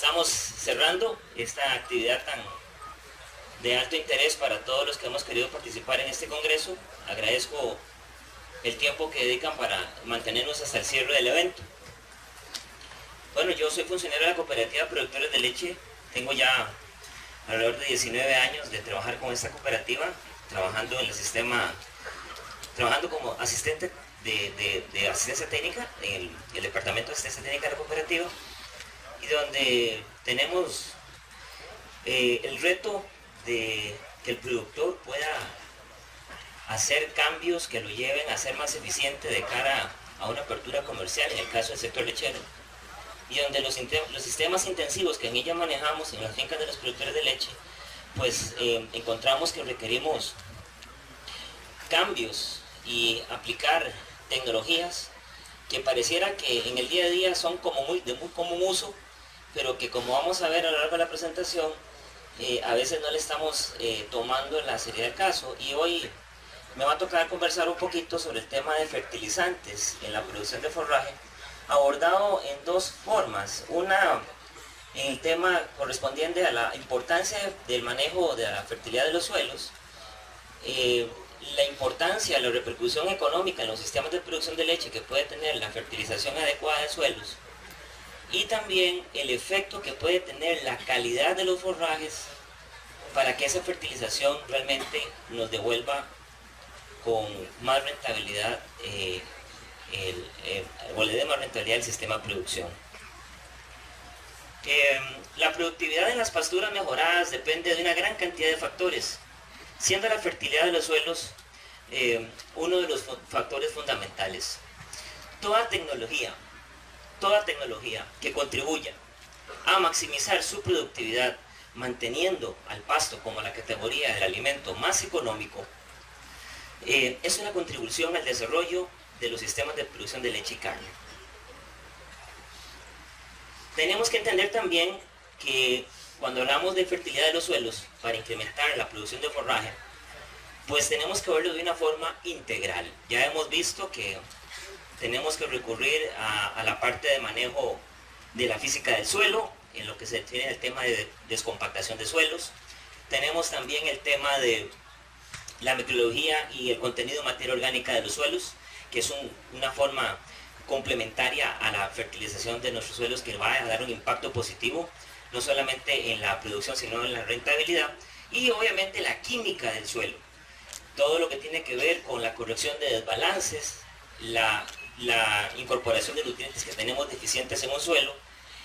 Estamos cerrando esta actividad tan de alto interés para todos los que hemos querido participar en este congreso. Agradezco el tiempo que dedican para mantenernos hasta el cierre del evento. Bueno, yo soy funcionario de la Cooperativa de Productores de Leche. Tengo ya alrededor de 19 años de trabajar con esta cooperativa, trabajando en el sistema, trabajando como asistente de asistencia técnica en el departamento de asistencia técnica de la cooperativa, y donde tenemos el reto de que el productor pueda hacer cambios que lo lleven a ser más eficiente de cara a una apertura comercial, en el caso del sector lechero, y donde los sistemas intensivos que en ella manejamos en las fincas de los productores de leche, pues encontramos que requerimos cambios y aplicar tecnologías que pareciera que en el día a día son como de muy común uso, pero que, como vamos a ver a lo largo de la presentación, a veces no le estamos tomando la seriedad del caso. Y hoy me va a tocar conversar un poquito sobre el tema de fertilizantes en la producción de forraje, abordado en dos formas. Una, en el tema correspondiente a la importancia del manejo de la fertilidad de los suelos, la importancia, la repercusión económica en los sistemas de producción de leche que puede tener la fertilización adecuada de suelos, y también el efecto que puede tener la calidad de los forrajes para que esa fertilización realmente nos devuelva con más rentabilidad, o le dé más rentabilidad al sistema de producción. La productividad en las pasturas mejoradas depende de una gran cantidad de factores, siendo la fertilidad de los suelos uno de los factores fundamentales. Toda tecnología que contribuya a maximizar su productividad, manteniendo al pasto como la categoría del alimento más económico, es una contribución al desarrollo de los sistemas de producción de leche y carne. Tenemos que entender también que cuando hablamos de fertilidad de los suelos para incrementar la producción de forraje, pues tenemos que verlo de una forma integral. Ya hemos visto que tenemos que recurrir a la parte de manejo de la física del suelo, en lo que se tiene el tema de descompactación de suelos. Tenemos también el tema de la microbiología y el contenido de materia orgánica de los suelos, que es una forma complementaria a la fertilización de nuestros suelos, que va a dar un impacto positivo, no solamente en la producción, sino en la rentabilidad. Y obviamente la química del suelo, todo lo que tiene que ver con la corrección de desbalances, la incorporación de nutrientes que tenemos deficientes en un suelo,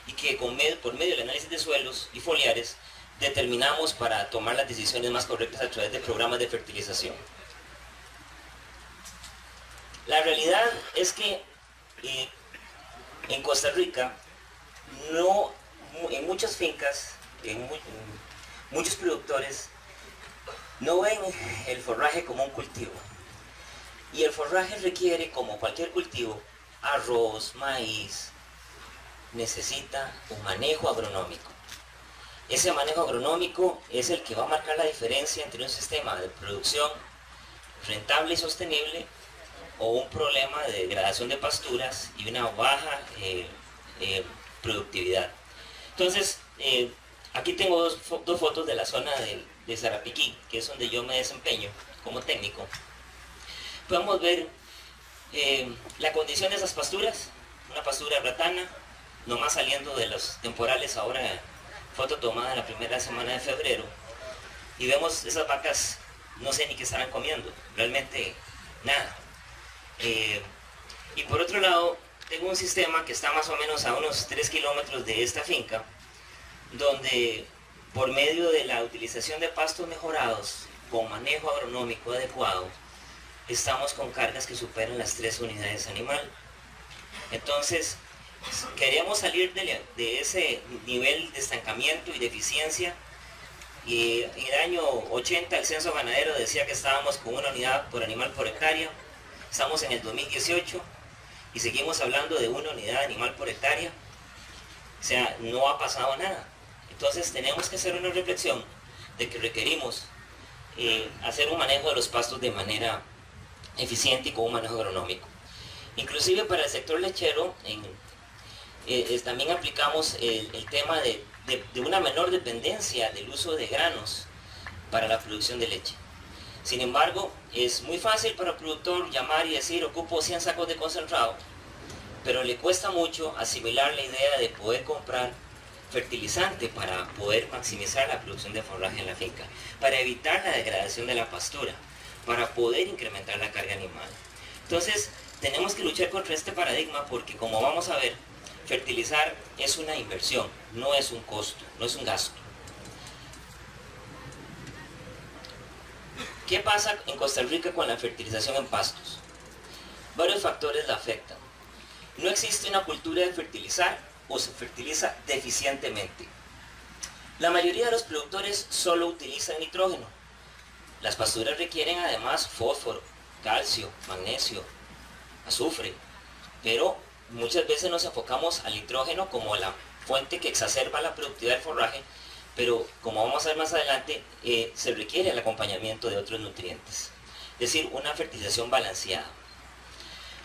y que por medio del análisis de suelos y foliares determinamos para tomar las decisiones más correctas a través de programas de fertilización. La realidad es que en Costa Rica, en muchas fincas, muchos productores no ven el forraje como un cultivo. Y el forraje requiere, como cualquier cultivo, arroz, maíz, necesita un manejo agronómico. Ese manejo agronómico es el que va a marcar la diferencia entre un sistema de producción rentable y sostenible o un problema de degradación de pasturas y una baja productividad. Entonces, aquí tengo dos fotos de la zona de Sarapiquí, que es donde yo me desempeño como técnico. Podemos ver la condición de esas pasturas, una pastura ratana, nomás saliendo de los temporales ahora, foto tomada en la primera semana de febrero, y vemos esas vacas, no sé ni qué estarán comiendo, realmente nada. Y por otro lado, tengo un sistema que está más o menos a unos 3 kilómetros de esta finca, donde por medio de la utilización de pastos mejorados, con manejo agronómico adecuado, estamos con cargas que superan las 3 unidades animal. Entonces, queríamos salir de ese nivel de estancamiento y de eficiencia, y en el año 80 el censo ganadero decía que estábamos con 1 unidad por animal por hectárea. Estamos en el 2018 y seguimos hablando de 1 unidad animal por hectárea. O sea, no ha pasado nada. Entonces tenemos que hacer una reflexión de que requerimos hacer un manejo de los pastos de manera eficiente y con un manejo agronómico. Inclusive para el sector lechero, también aplicamos el tema de una menor dependencia del uso de granos para la producción de leche. Sin embargo, es muy fácil para el productor llamar y decir ocupo 100 sacos de concentrado, pero le cuesta mucho asimilar la idea de poder comprar fertilizante para poder maximizar la producción de forraje en la finca, para evitar la degradación de la pastura, para poder incrementar la carga animal. Entonces, tenemos que luchar contra este paradigma porque, como vamos a ver, fertilizar es una inversión, no es un costo, no es un gasto. ¿Qué pasa en Costa Rica con la fertilización en pastos? Varios factores la afectan. No existe una cultura de fertilizar o se fertiliza deficientemente. La mayoría de los productores solo utilizan nitrógeno. Las pasturas requieren además fósforo, calcio, magnesio, azufre, pero muchas veces nos enfocamos al nitrógeno como la fuente que exacerba la productividad del forraje, pero como vamos a ver más adelante, se requiere el acompañamiento de otros nutrientes, es decir, una fertilización balanceada.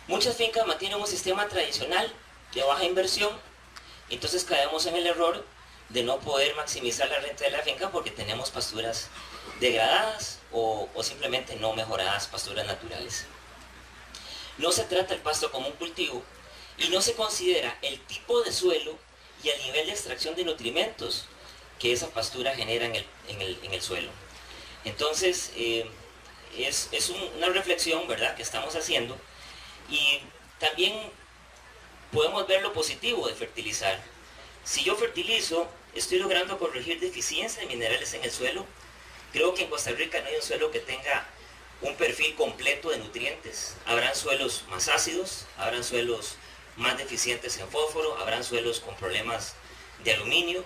Muchas fincas mantienen un sistema tradicional de baja inversión, entonces caemos en el error de no poder maximizar la renta de la finca porque tenemos pasturas degradadas o simplemente no mejoradas, pasturas naturales. No se trata el pasto como un cultivo y no se considera el tipo de suelo y el nivel de extracción de nutrimentos que esa pastura genera en el suelo. Entonces, es una reflexión, ¿verdad?, que estamos haciendo, y también podemos ver lo positivo de fertilizar. Si yo fertilizo, estoy logrando corregir deficiencias de minerales en el suelo. Creo que en Costa Rica no hay un suelo que tenga un perfil completo de nutrientes. Habrán suelos más ácidos, habrán suelos más deficientes en fósforo, habrán suelos con problemas de aluminio,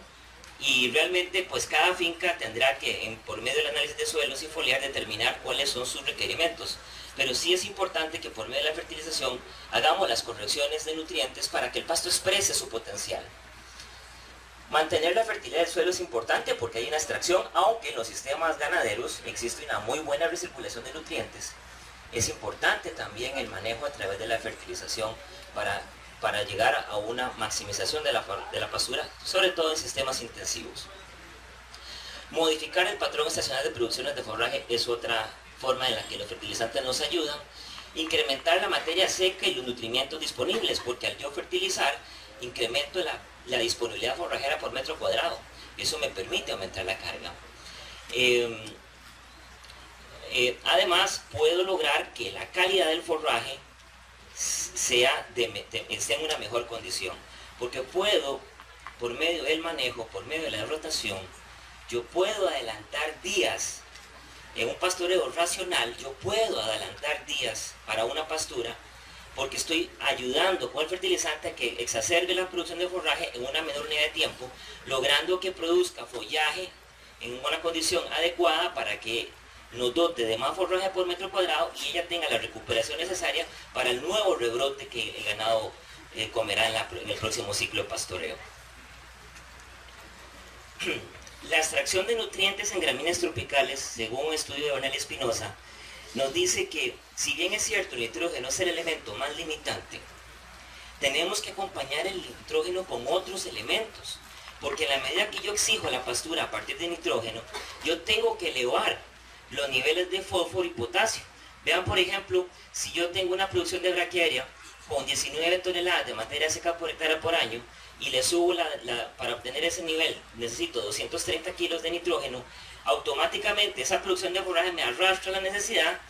y realmente pues cada finca tendrá que, por medio del análisis de suelos y foliar, determinar cuáles son sus requerimientos. Pero sí es importante que por medio de la fertilización hagamos las correcciones de nutrientes para que el pasto exprese su potencial. Mantener la fertilidad del suelo es importante porque hay una extracción, aunque en los sistemas ganaderos existe una muy buena recirculación de nutrientes. Es importante también el manejo a través de la fertilización para llegar a una maximización de la pastura, sobre todo en sistemas intensivos. Modificar el patrón estacional de producciones de forraje es otra forma en la que los fertilizantes nos ayudan. Incrementar la materia seca y los nutrientes disponibles, porque al yo fertilizar, incremento la disponibilidad forrajera por metro cuadrado. Eso me permite aumentar la carga. Además, puedo lograr que la calidad del forraje esté en una mejor condición, porque puedo, por medio del manejo, por medio de la rotación, yo puedo adelantar días. En un pastoreo racional yo puedo adelantar días para una pastura porque estoy ayudando con el fertilizante a que exacerbe la producción de forraje en una menor unidad de tiempo, logrando que produzca follaje en una condición adecuada para que nos dote de más forraje por metro cuadrado y ella tenga la recuperación necesaria para el nuevo rebrote que el ganado comerá en el próximo ciclo de pastoreo. La extracción de nutrientes en gramíneas tropicales, según un estudio de Bernal Espinosa, nos dice que, si bien es cierto el nitrógeno es el elemento más limitante, tenemos que acompañar el nitrógeno con otros elementos, porque en la medida que yo exijo a la pastura a partir de nitrógeno, yo tengo que elevar los niveles de fósforo y potasio. Vean, por ejemplo, si yo tengo una producción de braquiaria con 19 toneladas de materia seca por hectárea por año, y le subo para obtener ese nivel, necesito 230 kilos de nitrógeno, automáticamente esa producción de forraje me arrastra la necesidad,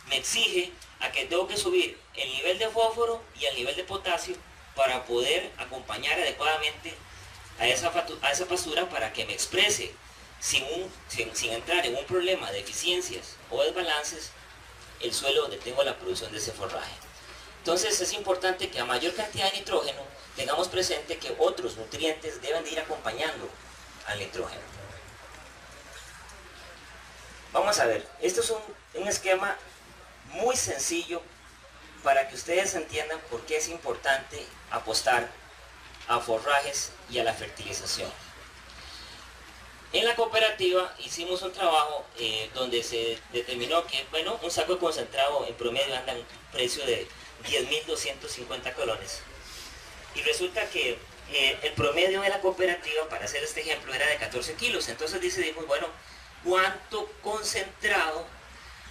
me exige a que tengo que subir el nivel de fósforo y el nivel de potasio para poder acompañar adecuadamente a esa pastura para que me exprese sin entrar en un problema de deficiencias o desbalances el suelo donde tengo la producción de ese forraje. Entonces es importante que a mayor cantidad de nitrógeno tengamos presente que otros nutrientes deben de ir acompañando al nitrógeno. Vamos a ver, esto es un esquema muy sencillo para que ustedes entiendan por qué es importante apostar a forrajes y a la fertilización. En la cooperativa hicimos un trabajo donde se determinó que, bueno, un saco de concentrado en promedio anda a un precio de 10.250 colones. Y resulta que el promedio de la cooperativa, para hacer este ejemplo, era de 14 kilos. Entonces decidimos, bueno, ¿cuánto concentrado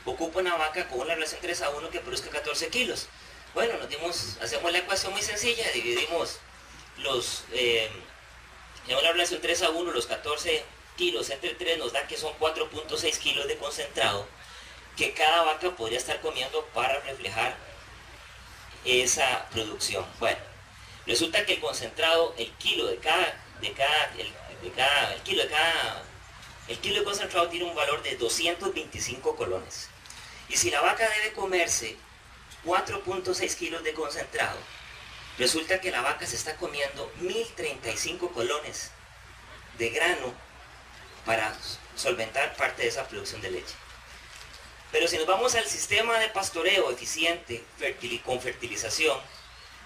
ocupa una vaca con una relación 3:1 que produzca 14 kilos? Bueno, hacemos la ecuación muy sencilla, dividimos en una relación 3:1, los 14 kilos entre 3 nos da que son 4.6 kilos de concentrado que cada vaca podría estar comiendo para reflejar esa producción. Bueno, resulta que el concentrado, el kilo de concentrado tiene un valor de 225 colones. Y si la vaca debe comerse 4.6 kilos de concentrado, resulta que la vaca se está comiendo 1035 colones de grano para solventar parte de esa producción de leche. Pero si nos vamos al sistema de pastoreo eficiente con fertilización,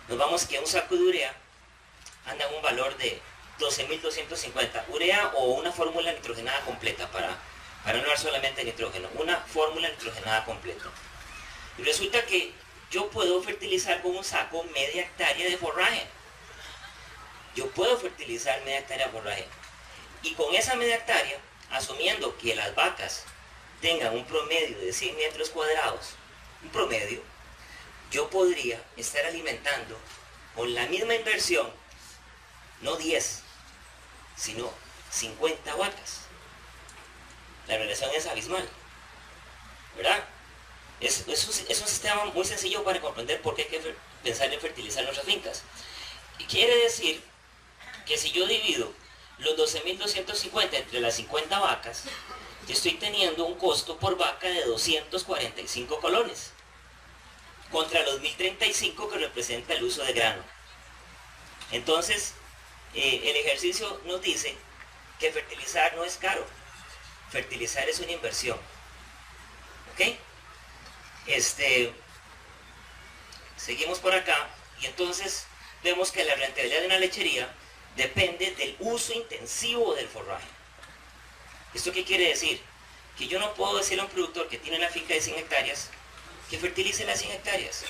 nos vamos que un saco de urea anda en un valor de 12.250. Urea o una fórmula nitrogenada completa, para no hablar solamente de nitrógeno, una fórmula nitrogenada completa. Y resulta que yo puedo fertilizar con un saco media hectárea de forraje. Yo puedo fertilizar media hectárea de forraje. Y con esa media hectárea, asumiendo que las vacas tengan un promedio de 100 metros cuadrados, un promedio, yo podría estar alimentando con la misma inversión, no 10, sino 50 vacas. La relación es abismal, ¿verdad? Es un sistema muy sencillo para comprender por qué hay que pensar en fertilizar nuestras fincas. Y quiere decir que si yo divido los 12.250 entre las 50 vacas, estoy teniendo un costo por vaca de 245 colones, contra los 1035 que representa el uso de grano. Entonces, el ejercicio nos dice que fertilizar no es caro, fertilizar es una inversión. ¿Ok? Seguimos por acá, y entonces vemos que la rentabilidad de una lechería depende del uso intensivo del forraje. ¿Esto qué quiere decir? Que yo no puedo decirle a un productor que tiene una finca de 100 hectáreas que fertilice las 100 hectáreas.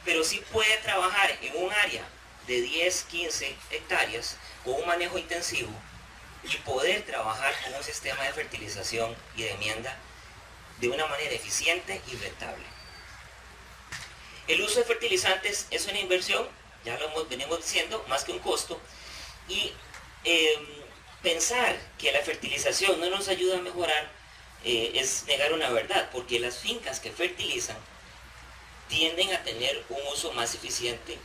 Pero sí puede trabajar en un área de 10, 15 hectáreas con un manejo intensivo y poder trabajar con un sistema de fertilización y de enmienda de una manera eficiente y rentable. El uso de fertilizantes es una inversión, ya lo venimos diciendo, más que un costo, y pensar que la fertilización no nos ayuda a mejorar es negar una verdad, porque las fincas que fertilizan tienden a tener un uso más eficiente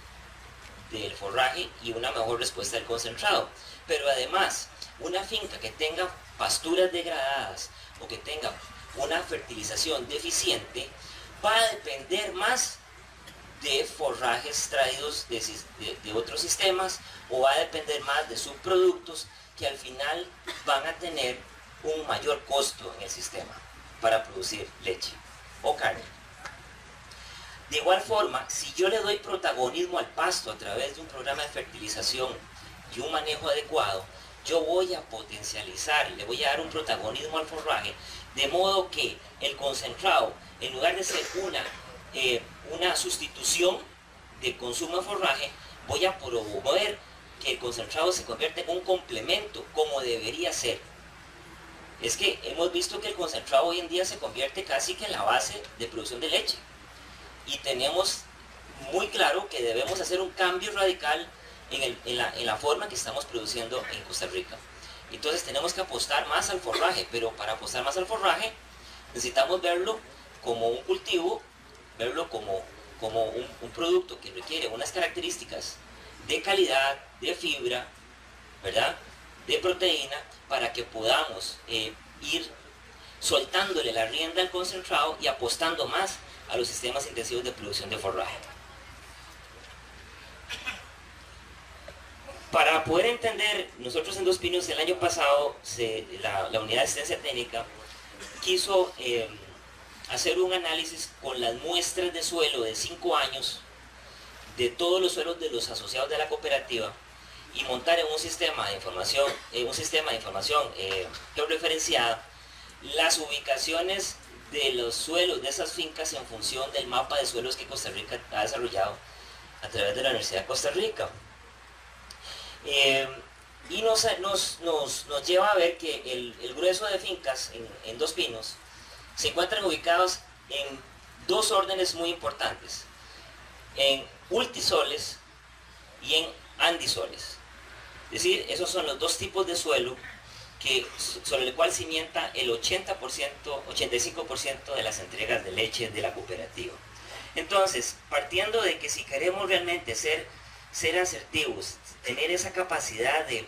del forraje y una mejor respuesta del concentrado. Pero además, una finca que tenga pasturas degradadas o que tenga una fertilización deficiente va a depender más de forrajes traídos de otros sistemas, o va a depender más de subproductos que al final van a tener un mayor costo en el sistema para producir leche o carne. De igual forma, si yo le doy protagonismo al pasto a través de un programa de fertilización y un manejo adecuado, yo voy a potencializar, le voy a dar un protagonismo al forraje, de modo que el concentrado, en lugar de ser una sustitución de consumo de forraje, voy a promover que el concentrado se convierta en un complemento, como debería ser. Es que hemos visto que el concentrado hoy en día se convierte casi que en la base de producción de leche. Y tenemos muy claro que debemos hacer un cambio radical en la forma que estamos produciendo en Costa Rica. Entonces tenemos que apostar más al forraje, pero para apostar más al forraje necesitamos verlo como un cultivo, verlo como un producto que requiere unas características de calidad, de fibra, ¿verdad?, de proteína, para que podamos ir soltándole la rienda al concentrado y apostando más a los sistemas intensivos de producción de forraje. Para poder entender, nosotros en Dos Pinos el año pasado, la unidad de asistencia técnica quiso hacer un análisis con las muestras de suelo de 5 años de todos los suelos de los asociados de la cooperativa y montar en un sistema de información, georreferenciada las ubicaciones de los suelos de esas fincas en función del mapa de suelos que Costa Rica ha desarrollado a través de la Universidad de Costa Rica. Y nos lleva a ver que el grueso de fincas en Dos Pinos se encuentran ubicados en dos órdenes muy importantes, en ultisoles y en andisoles. Es decir, esos son los dos tipos de suelo sobre el cual cimienta el 85% de las entregas de leche de la cooperativa. Entonces, partiendo de que si queremos realmente ser asertivos, tener esa capacidad de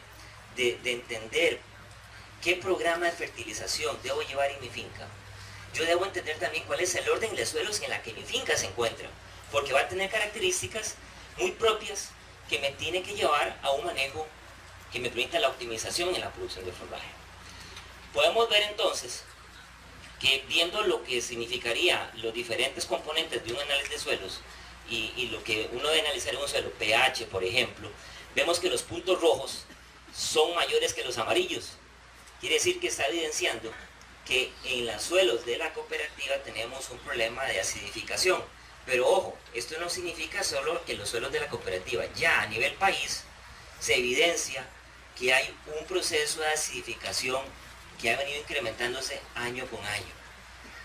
entender qué programa de fertilización debo llevar en mi finca, yo debo entender también cuál es el orden de suelos en la que mi finca se encuentra, porque va a tener características muy propias que me tiene que llevar a un manejo que me permita la optimización en la producción de forraje. Podemos ver entonces que viendo lo que significaría los diferentes componentes de un análisis de suelos y lo que uno debe analizar en un suelo, pH por ejemplo, vemos que los puntos rojos son mayores que los amarillos. Quiere decir que está evidenciando que en los suelos de la cooperativa tenemos un problema de acidificación. Pero ojo, esto no significa solo que los suelos de la cooperativa, ya a nivel país se evidencia que hay un proceso de acidificación que ha venido incrementándose año con año,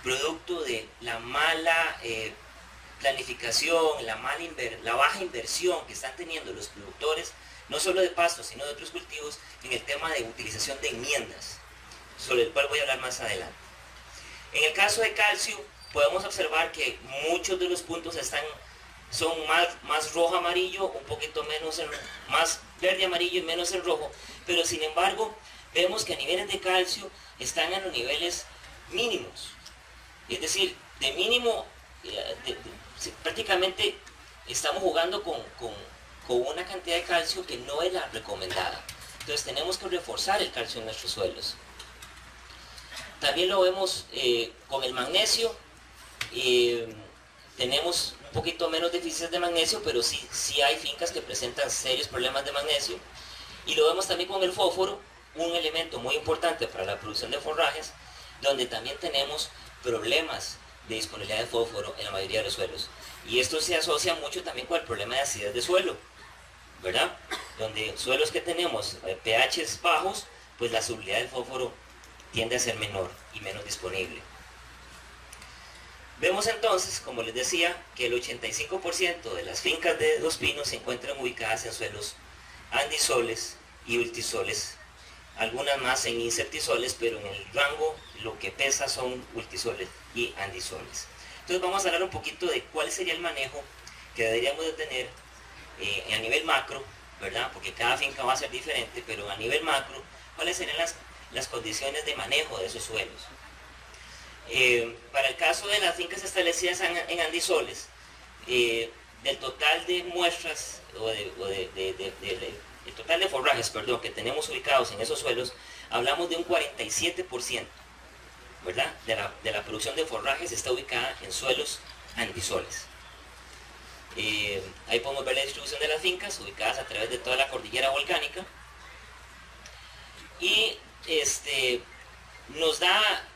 producto de la mala planificación, la baja inversión que están teniendo los productores, no solo de pastos, sino de otros cultivos, en el tema de utilización de enmiendas, sobre el cual voy a hablar más adelante. En el caso de calcio, podemos observar que muchos de los puntos son más rojo-amarillo, un poquito menos, más verde-amarillo y menos en rojo, pero sin embargo, vemos que a niveles de calcio están en los niveles mínimos. Es decir, de mínimo, prácticamente estamos jugando con una cantidad de calcio que no es la recomendada. Entonces tenemos que reforzar el calcio en nuestros suelos. También lo vemos con el magnesio. Tenemos un poquito menos déficits de magnesio, pero sí hay fincas que presentan serios problemas de magnesio. Y lo vemos también con el fósforo, un elemento muy importante para la producción de forrajes, donde también tenemos problemas de disponibilidad de fósforo en la mayoría de los suelos. Y esto se asocia mucho también con el problema de acidez de suelo, ¿verdad? Donde suelos que tenemos pHs bajos, pues la solubilidad del fósforo tiende a ser menor y menos disponible. Vemos entonces, como les decía, que el 85% de las fincas de Dos Pinos se encuentran ubicadas en suelos andisoles y ultisoles, algunas más en incertisoles, pero en el rango lo que pesa son ultisoles y andisoles. Entonces vamos a hablar un poquito de cuál sería el manejo que deberíamos de tener a nivel macro, ¿verdad? Porque cada finca va a ser diferente, pero a nivel macro, cuáles serían las condiciones de manejo de esos suelos. Para el caso de las fincas establecidas en andisoles, del total de muestras el total de forrajes, que tenemos ubicados en esos suelos, hablamos de un 47%, ¿verdad? De la producción de forrajes está ubicada en suelos andisoles. Ahí podemos ver la distribución de las fincas ubicadas a través de toda la cordillera volcánica y nos da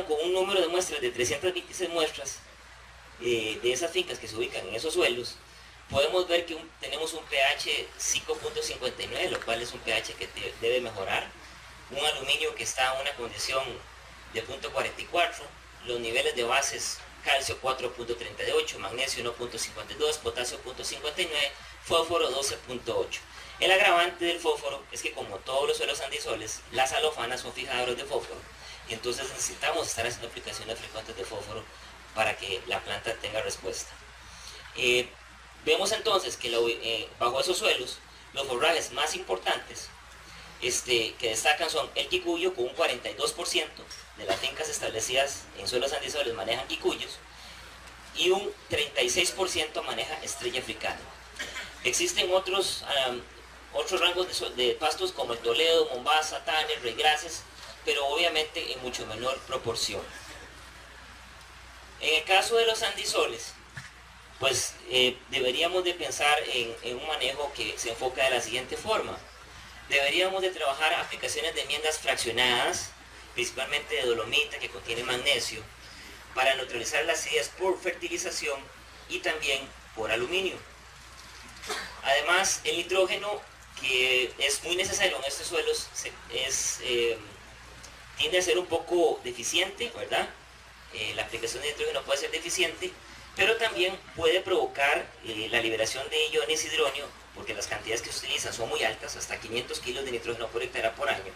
con un número de muestras de 326 muestras de esas fincas que se ubican en esos suelos. Podemos ver que tenemos un pH 5.59, lo cual es un pH que debe mejorar, un aluminio que está en una condición de 0.44, los niveles de bases: calcio 4.38, magnesio 1.52, potasio 0.59, fósforo 12.8. El agravante del fósforo es que, como todos los suelos andisoles, las alofanas son fijadoras de fósforo, y entonces necesitamos estar haciendo aplicaciones frecuentes de fósforo para que la planta tenga respuesta. Vemos entonces que bajo esos suelos, los forrajes más importantes que destacan son el quicuyo, con un 42% de las fincas establecidas en suelos andisoles manejan quicuyos, y un 36% maneja estrella africana. Existen otros rangos de pastos como el Toledo, Mombasa, Tanner, Reygrases, pero obviamente en mucho menor proporción. En el caso de los andisoles, pues deberíamos de pensar en un manejo que se enfoca de la siguiente forma. Deberíamos de trabajar aplicaciones de enmiendas fraccionadas, principalmente de dolomita, que contiene magnesio, para neutralizar las acidez por fertilización y también por aluminio. Además, el nitrógeno que es muy necesario en estos suelos tiende a ser un poco deficiente, ¿verdad? La aplicación de nitrógeno puede ser deficiente, pero también puede provocar la liberación de iones hidronio, porque las cantidades que se utilizan son muy altas, hasta 500 kilos de nitrógeno por hectárea por año,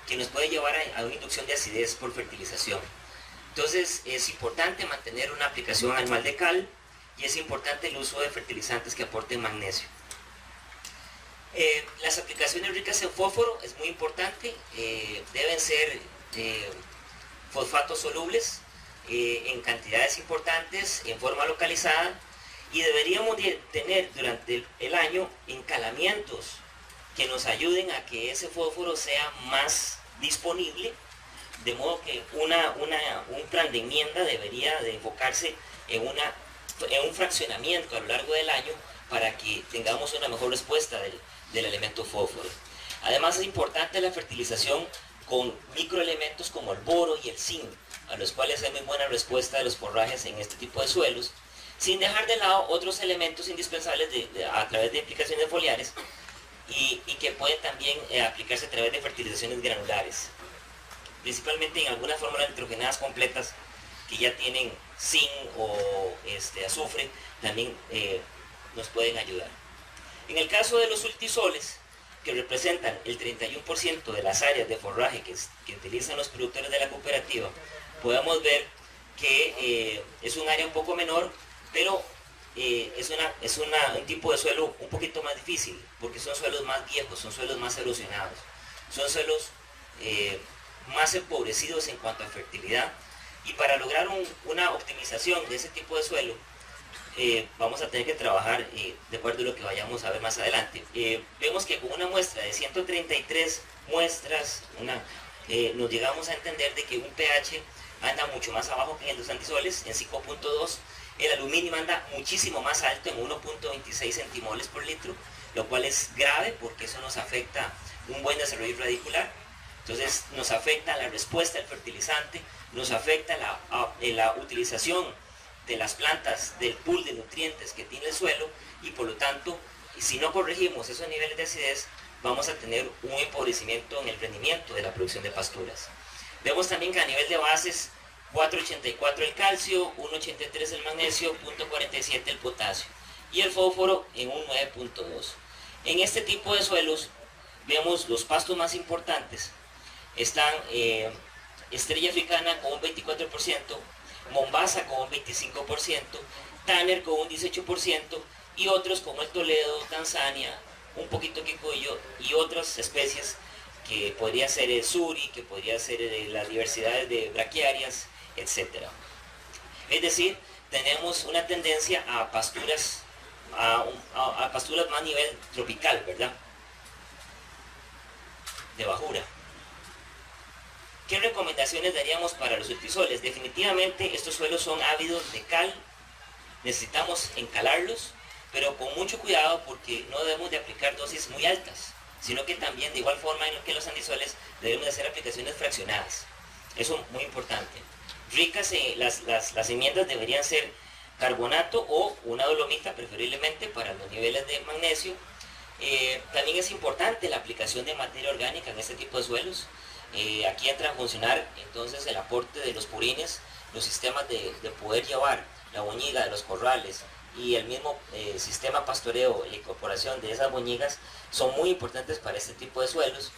que nos puede llevar a una inducción de acidez por fertilización. Entonces es importante mantener una aplicación anual de cal y es importante el uso de fertilizantes que aporten magnesio. Las aplicaciones ricas en fósforo es muy importante, deben ser fosfatos solubles en cantidades importantes, en forma localizada, y deberíamos de tener durante el año encalamientos que nos ayuden a que ese fósforo sea más disponible, de modo que un plan de enmienda debería de enfocarse en un fraccionamiento a lo largo del año para que tengamos una mejor respuesta del elemento fósforo. Además es importante la fertilización con microelementos como el boro y el zinc, a los cuales hay muy buena respuesta de los forrajes en este tipo de suelos, sin dejar de lado otros elementos indispensables a través de aplicaciones foliares y que pueden también aplicarse a través de fertilizaciones granulares, principalmente en algunas fórmulas nitrogenadas completas que ya tienen zinc o azufre, también nos pueden ayudar. En el caso de los ultisoles, que representan el 31% de las áreas de forraje que utilizan los productores de la cooperativa, podemos ver que es un área un poco menor, pero es un tipo de suelo un poquito más difícil, porque son suelos más viejos, son suelos más erosionados, son suelos más empobrecidos en cuanto a fertilidad, y para lograr una optimización de ese tipo de suelo, vamos a tener que trabajar de acuerdo a lo que vayamos a ver más adelante. Vemos que con una muestra de 133 muestras, nos llegamos a entender de que un pH anda mucho más abajo que en los antisoles, en 5.2. El aluminio anda muchísimo más alto, en 1.26 centimoles por litro, lo cual es grave porque eso nos afecta un buen desarrollo radicular. Entonces nos afecta la respuesta al fertilizante, nos afecta la utilización de las plantas del pool de nutrientes que tiene el suelo, y por lo tanto, si no corregimos esos niveles de acidez, vamos a tener un empobrecimiento en el rendimiento de la producción de pasturas. Vemos también que a nivel de bases, 4.84 el calcio, 1.83 el magnesio, 0.47 el potasio, y el fósforo en un 9.2. En este tipo de suelos vemos los pastos más importantes. Están Estrella Africana con un 24%, Mombasa con un 25%, Tanner con un 18%, y otros como el Toledo, Tanzania, un poquito Kikuyo y otras especies que podría ser el suri, que podría ser las diversidades de braquiarias, etc. Es decir, tenemos una tendencia a pasturas, a pasturas más a nivel tropical, ¿verdad? De bajura. ¿Qué recomendaciones daríamos para los ultisoles? Definitivamente estos suelos son ávidos de cal, necesitamos encalarlos, pero con mucho cuidado porque no debemos de aplicar dosis muy altas, sino que también de igual forma en lo que los andisoles debemos de hacer aplicaciones fraccionadas. Eso es muy importante. Ricas, las enmiendas deberían ser carbonato o una dolomita preferiblemente para los niveles de magnesio. También es importante la aplicación de materia orgánica en este tipo de suelos. Aquí entra a funcionar entonces el aporte de los purines, los sistemas de poder llevar la boñiga de los corrales y el mismo sistema pastoreo y la incorporación de esas boñigas son muy importantes para este tipo de suelos.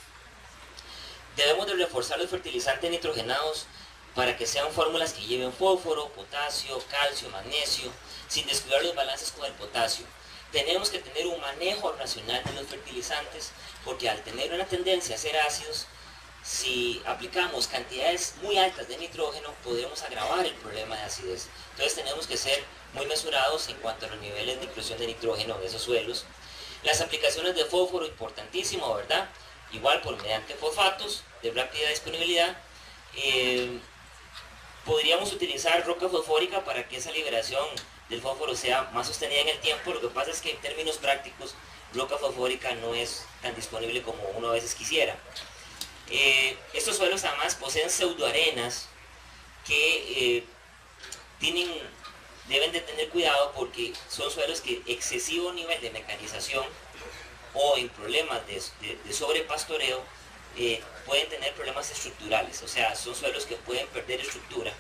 Debemos de reforzar los fertilizantes nitrogenados para que sean fórmulas que lleven fósforo, potasio, calcio, magnesio, sin descuidar los balances con el potasio. Tenemos que tener un manejo racional de los fertilizantes, porque al tener una tendencia a ser ácidos, si aplicamos cantidades muy altas de nitrógeno, podemos agravar el problema de acidez. Entonces tenemos que ser muy mesurados en cuanto a los niveles de inclusión de nitrógeno en esos suelos. Las aplicaciones de fósforo, importantísimo, ¿verdad? Igual por mediante fosfatos de rápida disponibilidad. Podríamos utilizar roca fosfórica para que esa liberación del fósforo sea más sostenida en el tiempo. Lo que pasa es que en términos prácticos, roca fosfórica no es tan disponible como uno a veces quisiera. Estos suelos además poseen pseudoarenas que deben de tener cuidado porque son suelos que excesivo nivel de mecanización o en problemas de sobrepastoreo, pueden tener problemas estructurales, o sea, son suelos que pueden perder estructura,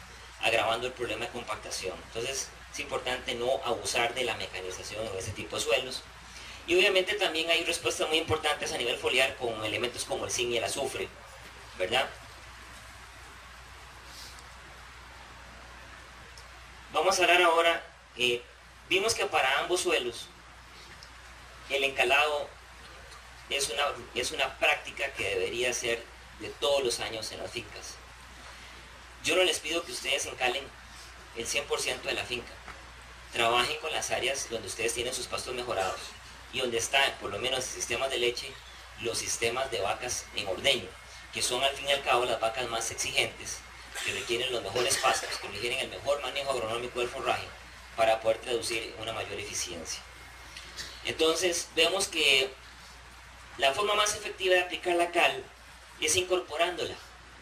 agravando el problema de compactación. Entonces es importante no abusar de la mecanización en ese tipo de suelos. Y obviamente también hay respuestas muy importantes a nivel foliar con elementos como el zinc y el azufre, ¿verdad? Vamos a hablar ahora, vimos que para ambos suelos el encalado es una práctica que debería ser de todos los años en las fincas. Yo no les pido que ustedes encalen el 100% de la finca. Trabajen con las áreas donde ustedes tienen sus pastos mejorados y donde están, por lo menos, sistemas de leche, los sistemas de vacas en ordeño, que son al fin y al cabo las vacas más exigentes, que requieren los mejores pastos, que requieren el mejor manejo agronómico del forraje para poder traducir una mayor eficiencia. Entonces vemos que la forma más efectiva de aplicar la cal es incorporándola.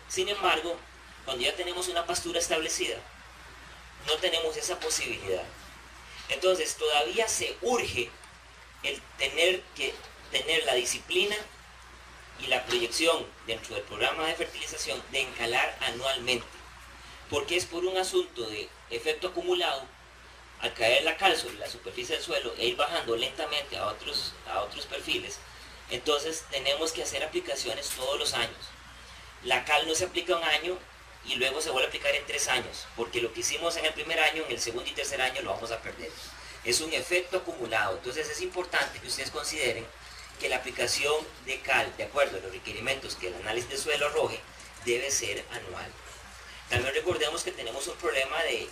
Sin embargo, cuando ya tenemos una pastura establecida, no tenemos esa posibilidad. Entonces todavía se urge el tener que tener la disciplina y la proyección dentro del programa de fertilización de encalar anualmente, porque es por un asunto de efecto acumulado. Al caer la cal sobre la superficie del suelo e ir bajando lentamente a otros perfiles, entonces tenemos que hacer aplicaciones todos los años. La cal no se aplica un año y luego se vuelve a aplicar en 3 años, porque lo que hicimos en el primer año, en el segundo y tercer año lo vamos a perder. Es un efecto acumulado. Entonces es importante que ustedes consideren que la aplicación de cal, de acuerdo a los requerimientos que el análisis de suelo arroje, debe ser anual. También recordemos que tenemos un problema de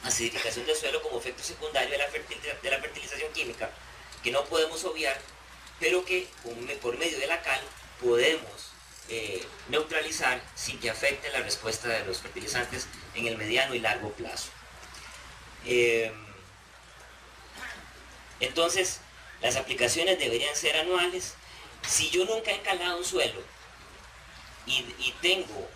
acidificación del suelo como efecto secundario de la fertilización química, que no podemos obviar, pero que por medio de la cal podemos neutralizar sin que afecte la respuesta de los fertilizantes en el mediano y largo plazo. Entonces, las aplicaciones deberían ser anuales. Si yo nunca he encalado un suelo y tengo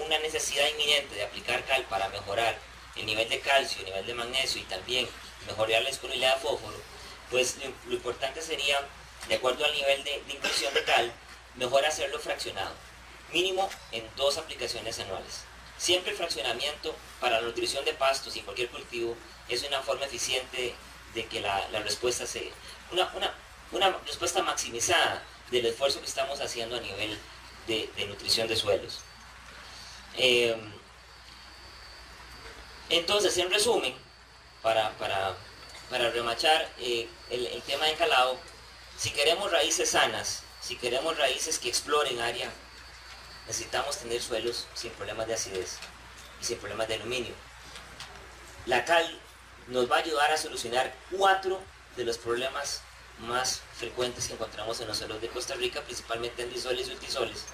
una necesidad inminente de aplicar cal para mejorar el nivel de calcio, el nivel de magnesio y también mejorar la disponibilidad de fósforo, pues lo importante sería, de acuerdo al nivel de inclusión de cal, mejor hacerlo fraccionado, mínimo en 2 aplicaciones anuales. Siempre el fraccionamiento para la nutrición de pastos y cualquier cultivo es una forma eficiente de que la respuesta sea una respuesta maximizada del esfuerzo que estamos haciendo a nivel de nutrición de suelos. Entonces, en resumen, para remachar el tema de encalado, si queremos raíces sanas, si queremos raíces que exploren área, necesitamos tener suelos sin problemas de acidez y sin problemas de aluminio. La cal nos va a ayudar a solucionar 4 de los problemas más frecuentes que encontramos en los suelos de Costa Rica, principalmente en disoles y ultisoles,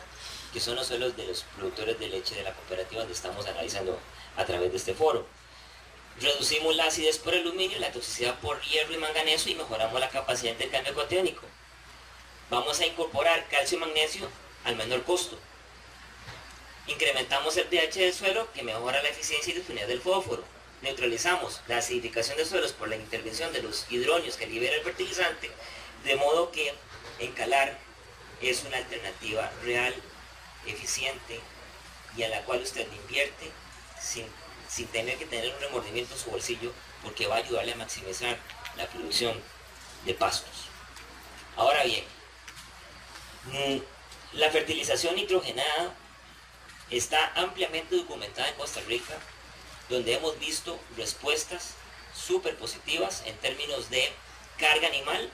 que son los suelos de los productores de leche de la cooperativa donde estamos analizando a través de este foro. Reducimos la acidez por aluminio, la toxicidad por hierro y manganeso y mejoramos la capacidad de intercambio catiónico. Vamos a incorporar calcio y magnesio al menor costo. Incrementamos el pH del suelo, que mejora la eficiencia y disponibilidad del fósforo. Neutralizamos la acidificación de suelos por la intervención de los hidronios que libera el fertilizante, de modo que encalar es una alternativa real, eficiente y a la cual usted invierte sin tener que tener un remordimiento en su bolsillo, porque va a ayudarle a maximizar la producción de pastos. Ahora bien, la fertilización nitrogenada está ampliamente documentada en Costa Rica, donde hemos visto respuestas súper positivas en términos de carga animal,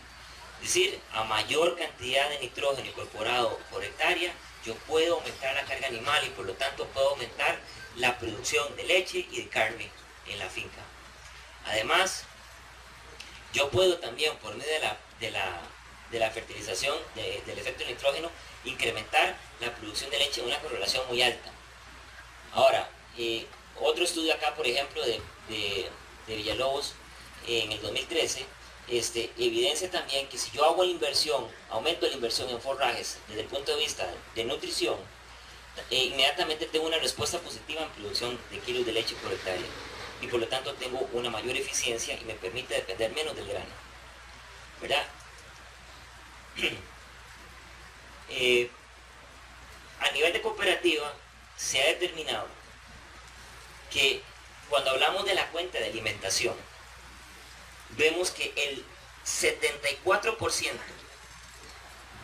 es decir, a mayor cantidad de nitrógeno incorporado por hectárea, yo puedo aumentar la carga animal y por lo tanto puedo aumentar la producción de leche y de carne en la finca. Además, yo puedo también, por medio de la fertilización del efecto del nitrógeno, incrementar la producción de leche en una correlación muy alta. Ahora, otro estudio acá, por ejemplo, de Villalobos, en el 2013, evidencia también que si yo hago la inversión, aumento la inversión en forrajes desde el punto de vista de nutrición, inmediatamente tengo una respuesta positiva en producción de kilos de leche por hectárea y por lo tanto tengo una mayor eficiencia y me permite depender menos del grano, ¿verdad? se ha determinado que cuando hablamos de la cuenta de alimentación, vemos que el 74%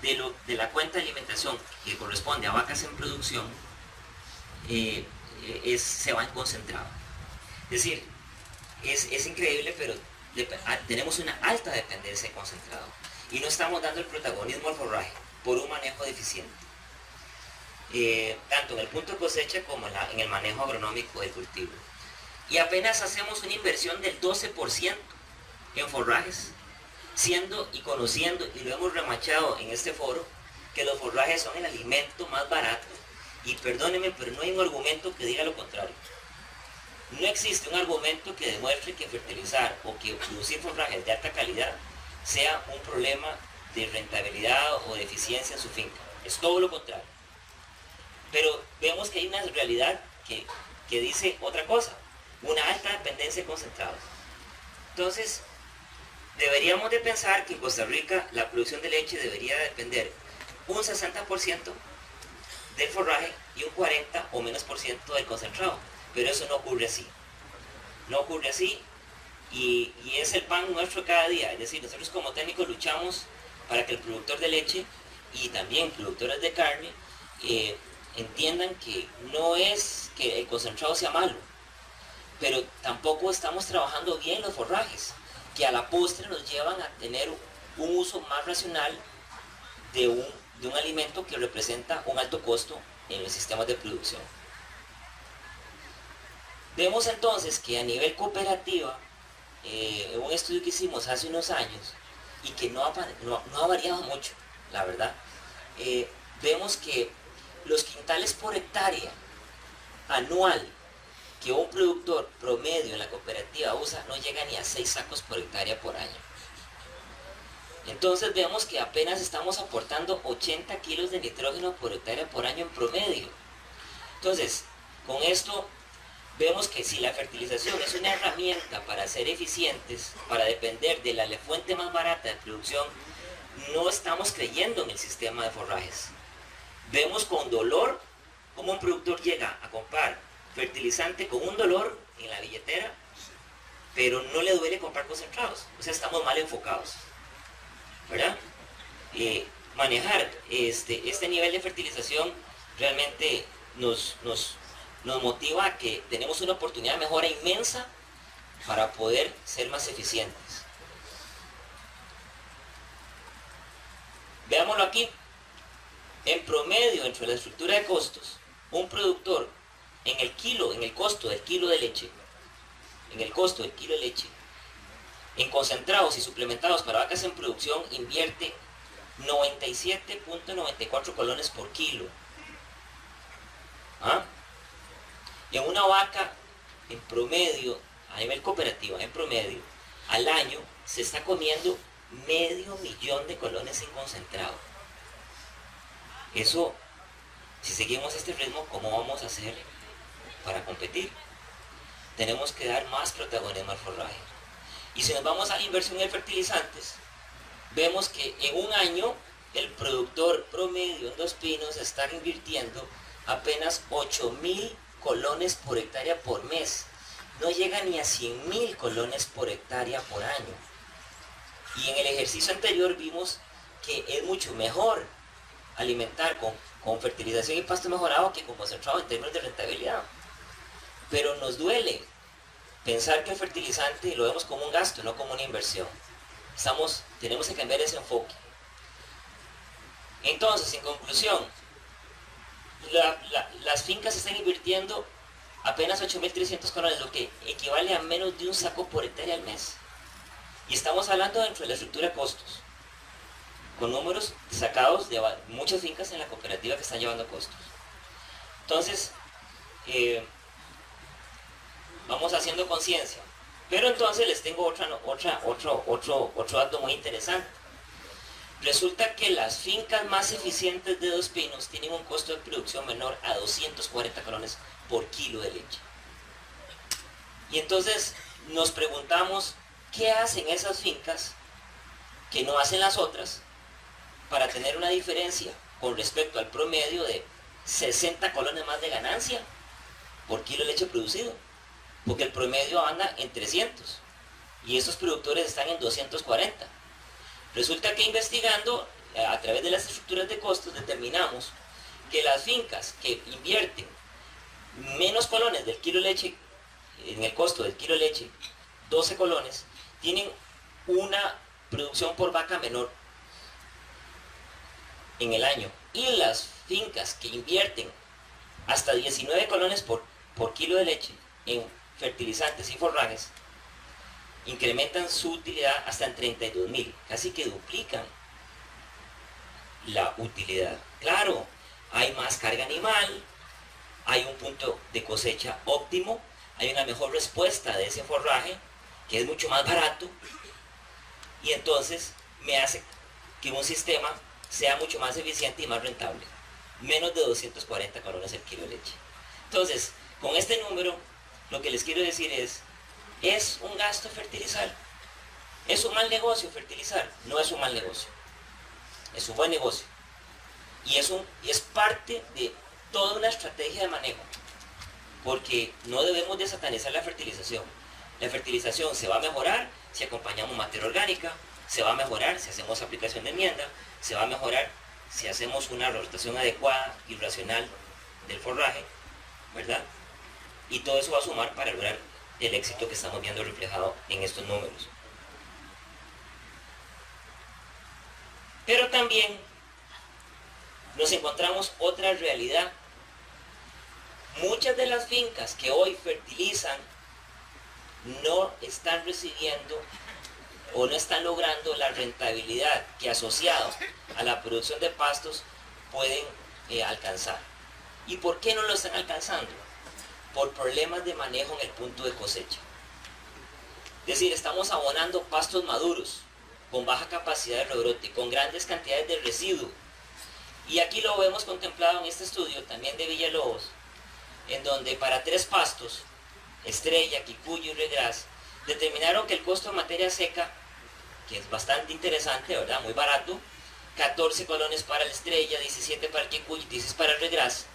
de la cuenta de alimentación que corresponde a vacas en producción se va en concentrado. Es decir, es increíble, pero tenemos una alta dependencia de concentrado y no estamos dando el protagonismo al forraje por un manejo deficiente, tanto en el punto de cosecha como en el manejo agronómico del cultivo. Y apenas hacemos una inversión del 12% en forrajes, siendo y conociendo, y lo hemos remachado en este foro, que los forrajes son el alimento más barato. Y perdónenme, pero no hay un argumento que diga lo contrario. No existe un argumento que demuestre que fertilizar o que producir forrajes de alta calidad sea un problema de rentabilidad o de eficiencia en su finca. Es todo lo contrario. Pero vemos que hay una realidad que dice otra cosa, una alta dependencia de concentrados. Entonces, deberíamos de pensar que en Costa Rica la producción de leche debería depender un 60% del forraje y un 40 o menos por ciento del concentrado. Pero eso no ocurre así. No ocurre así y es el pan nuestro cada día. Es decir, nosotros como técnicos luchamos para que el productor de leche y también productores de carne entiendan que no es que el concentrado sea malo, pero tampoco estamos trabajando bien los forrajes, que a la postre nos llevan a tener un uso más racional de un alimento que representa un alto costo en los sistemas de producción. Vemos entonces que a nivel cooperativa, en un estudio que hicimos hace unos años y que no ha variado mucho, la verdad, vemos que los quintales por hectárea anual que un productor promedio en la cooperativa usa no llega ni a 6 sacos por hectárea por año. Entonces vemos que apenas estamos aportando 80 kilos de nitrógeno por hectárea por año en promedio. Entonces, con esto vemos que si la fertilización es una herramienta para ser eficientes, para depender de la fuente más barata de producción, no estamos creyendo en el sistema de forrajes. Vemos con dolor cómo un productor llega a comprar fertilizante con un dolor en la billetera, pero no le duele comprar concentrados. O sea, estamos mal enfocados, ¿verdad? Manejar este nivel de fertilización realmente nos motiva a que tenemos una oportunidad de mejora inmensa para poder ser más eficientes. Veámoslo aquí. En promedio, dentro de la estructura de costos, un productor en el costo del kilo de leche, en concentrados y suplementados para vacas en producción, invierte 97.94 colones por kilo. En una vaca, en promedio, a nivel cooperativo, en promedio, al año se está comiendo 500.000 de colones en concentrado. Eso, si seguimos este ritmo, ¿cómo vamos a hacer para competir? Tenemos que dar más protagonismo al forraje. Y si nos vamos a la inversión en fertilizantes, vemos que en un año el productor promedio en Dos Pinos está invirtiendo apenas 8.000 colones por hectárea por mes. No llega ni a 100.000 colones por hectárea por año. Y en el ejercicio anterior vimos que es mucho mejor alimentar con fertilización y pasto mejorado que con concentrado en términos de rentabilidad. Pero nos duele pensar que el fertilizante lo vemos como un gasto, no como una inversión. Tenemos que cambiar ese enfoque. Entonces, en conclusión, las fincas están invirtiendo apenas 8.300 colones, lo que equivale a menos de un saco por hectárea al mes. Y estamos hablando dentro de la estructura de costos, con números sacados de muchas fincas en la cooperativa que están llevando costos. Entonces, vamos haciendo conciencia. Pero entonces les tengo otro dato muy interesante. Resulta que las fincas más eficientes de Dos Pinos tienen un costo de producción menor a 240 colones por kilo de leche. Y entonces nos preguntamos, ¿qué hacen esas fincas que no hacen las otras para tener una diferencia con respecto al promedio de 60 colones más de ganancia por kilo de leche producido, porque el promedio anda en 300 y esos productores están en 240. Resulta que investigando a través de las estructuras de costos determinamos que las fincas que invierten menos colones del kilo de leche, en el costo del kilo de leche, 12 colones, tienen una producción por vaca menor en el año. Y las fincas que invierten hasta 19 colones por kilo de leche en fertilizantes y forrajes, incrementan su utilidad hasta en 32.000, casi que duplican la utilidad. Claro, hay más carga animal, hay un punto de cosecha óptimo, hay una mejor respuesta de ese forraje, que es mucho más barato, y entonces me hace que un sistema sea mucho más eficiente y más rentable. Menos de 240 colones el kilo de leche. Entonces, con este número, lo que les quiero decir es un gasto fertilizar. ¿Es un mal negocio fertilizar? No es un mal negocio. Es un buen negocio. Y es parte de toda una estrategia de manejo. Porque no debemos de satanizar la fertilización. La fertilización se va a mejorar si acompañamos materia orgánica, se va a mejorar si hacemos aplicación de enmienda, se va a mejorar si hacemos una rotación adecuada y racional del forraje, ¿verdad? Y todo eso va a sumar para lograr el éxito que estamos viendo reflejado en estos números. Pero también nos encontramos otra realidad. Muchas de las fincas que hoy fertilizan no están recibiendo o no están logrando la rentabilidad que asociado a la producción de pastos pueden alcanzar. ¿Y por qué no lo están alcanzando? Por problemas de manejo en el punto de cosecha. Es decir, estamos abonando pastos maduros, con baja capacidad de rebrote, con grandes cantidades de residuo. Y aquí lo vemos contemplado en este estudio, también de Villalobos, en donde para 3 pastos, estrella, quicuyo y regras, determinaron que el costo de materia seca, que es bastante interesante, ¿verdad? Muy barato, 14 colones para la estrella, 17 para el quicuyo y 16 para el regras.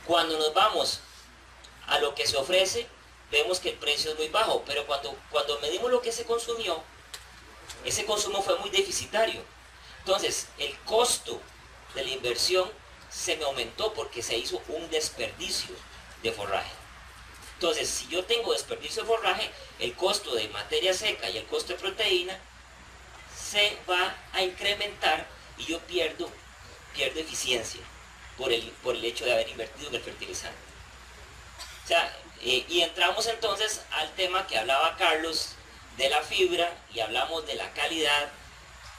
Cuando nos vamos a lo que se ofrece, vemos que el precio es muy bajo, pero cuando medimos lo que se consumió, ese consumo fue muy deficitario. Entonces, el costo de la inversión se me aumentó porque se hizo un desperdicio de forraje. Entonces, si yo tengo desperdicio de forraje, el costo de materia seca y el costo de proteína se va a incrementar y yo pierdo eficiencia por el hecho de haber invertido en el fertilizante. O sea, y entramos entonces al tema que hablaba Carlos de la fibra y hablamos de la calidad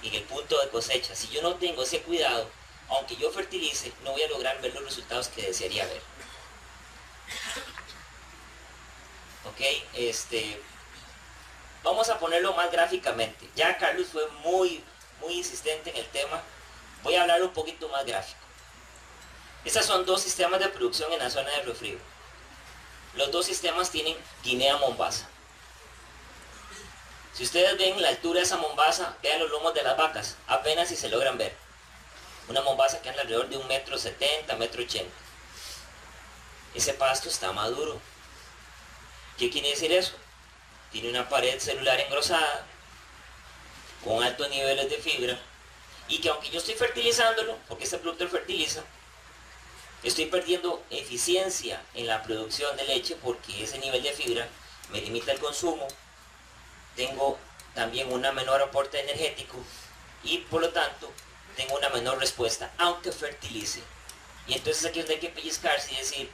en el punto de cosecha. Si yo no tengo ese cuidado, aunque yo fertilice, no voy a lograr ver los resultados que desearía ver. Ok, vamos a ponerlo más gráficamente. Ya Carlos fue muy insistente en el tema. Voy a hablar un poquito más gráfico. Estos son 2 sistemas de producción en la zona de Río Frío. Los 2 sistemas tienen Guinea Mombasa. Si ustedes ven la altura de esa Mombasa, vean los lomos de las vacas, apenas si se logran ver. Una Mombasa que anda alrededor de 1,70 m, 1,80 m. Ese pasto está maduro. ¿Qué quiere decir eso? Tiene una pared celular engrosada, con altos niveles de fibra, y que aunque yo estoy fertilizándolo, porque este producto fertiliza, estoy perdiendo eficiencia en la producción de leche porque ese nivel de fibra me limita el consumo, tengo también un menor aporte energético y por lo tanto tengo una menor respuesta, aunque fertilice. Y entonces aquí es donde hay que pellizcarse y decir,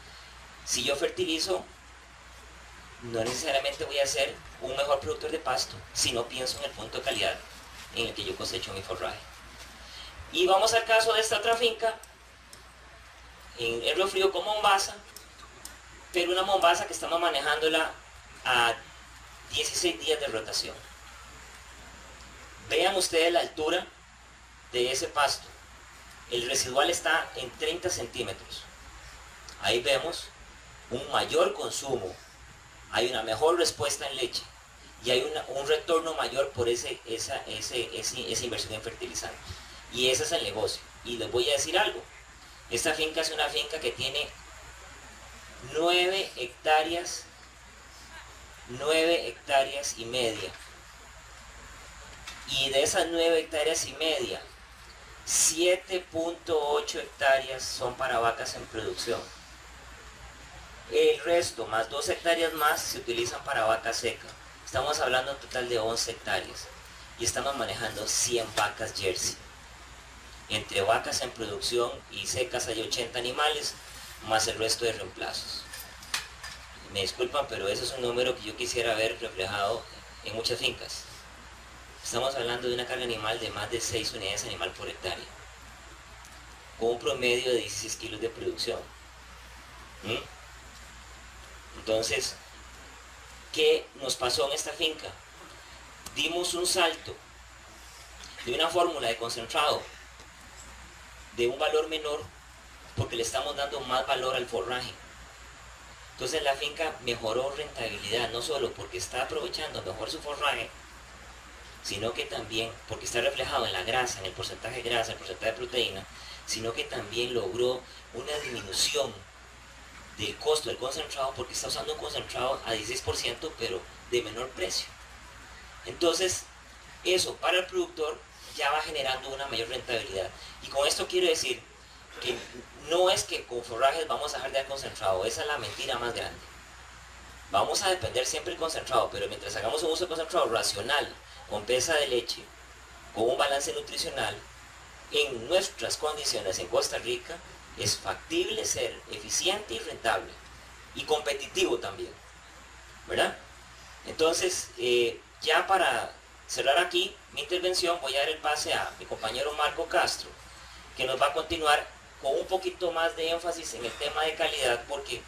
si yo fertilizo, no necesariamente voy a ser un mejor productor de pasto si no pienso en el punto de calidad en el que yo cosecho mi forraje. Y vamos al caso de esta otra finca, en el Río Frío con Mombasa, pero una Mombasa que estamos manejándola a 16 días de rotación. Vean ustedes la altura de ese pasto. El residual está en 30 centímetros. Ahí vemos un mayor consumo, hay una mejor respuesta en leche y hay un retorno mayor por esa inversión en fertilizante. Y ese es el negocio. Y les voy a decir algo, Esta finca es una finca que tiene 9 hectáreas, 9 hectáreas y media. Y de esas 9 hectáreas y media, 7.8 hectáreas son para vacas en producción. El resto, más 2 hectáreas más, se utilizan para vaca seca. Estamos hablando en total de 11 hectáreas. Y estamos manejando 100 vacas Jersey. Entre vacas en producción y secas hay 80 animales, más el resto de reemplazos. Me disculpan, pero ese es un número que yo quisiera ver reflejado en muchas fincas. Estamos hablando de una carga animal de más de 6 unidades animal por hectárea, con un promedio de 16 kilos de producción. Entonces, ¿qué nos pasó en esta finca? Dimos un salto de una fórmula de concentrado de un valor menor porque le estamos dando más valor al forraje. Entonces la finca mejoró rentabilidad, no solo porque está aprovechando mejor su forraje, sino que también porque está reflejado en la grasa, en el porcentaje de grasa, el porcentaje de proteína, sino que también logró una disminución del costo del concentrado porque está usando un concentrado a 16% pero de menor precio. Entonces eso para el productor ya va generando una mayor rentabilidad. Y con esto quiero decir que no es que con forrajes vamos a dejar de dar concentrado, esa es la mentira más grande. Vamos a depender siempre del concentrado, pero mientras hagamos un uso de concentrado racional, con pesa de leche, con un balance nutricional, en nuestras condiciones en Costa Rica, es factible ser eficiente y rentable, y competitivo también, ¿verdad? Entonces, ya para cerrar aquí mi intervención, voy a dar el pase a mi compañero Marco Castro, que nos va a continuar con un poquito más de énfasis en el tema de calidad, porque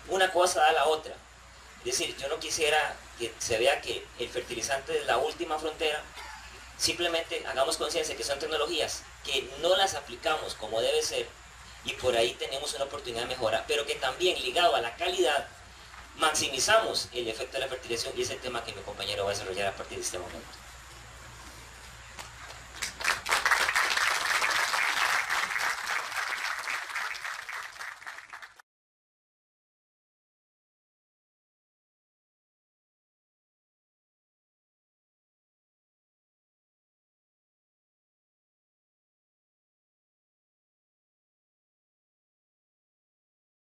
una cosa da la otra. Es decir, yo no quisiera que se vea que el fertilizante es la última frontera. Simplemente hagamos conciencia que son tecnologías que no las aplicamos como debe ser y por ahí tenemos una oportunidad de mejora, pero que también ligado a la calidad maximizamos el efecto de la fertilización, y es el tema que mi compañero va a desarrollar a partir de este momento.